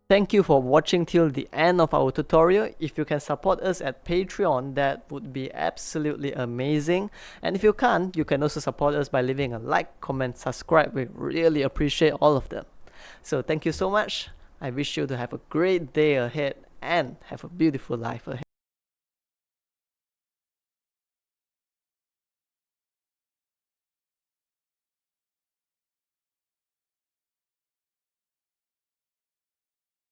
Thank you for watching till the end of our tutorial. If you can support us at Patreon, that would be absolutely amazing. And if you can't, you can also support us by leaving a like, comment, subscribe. We really appreciate all of them. So thank you so much. I wish you to have a great day ahead and have a beautiful life ahead.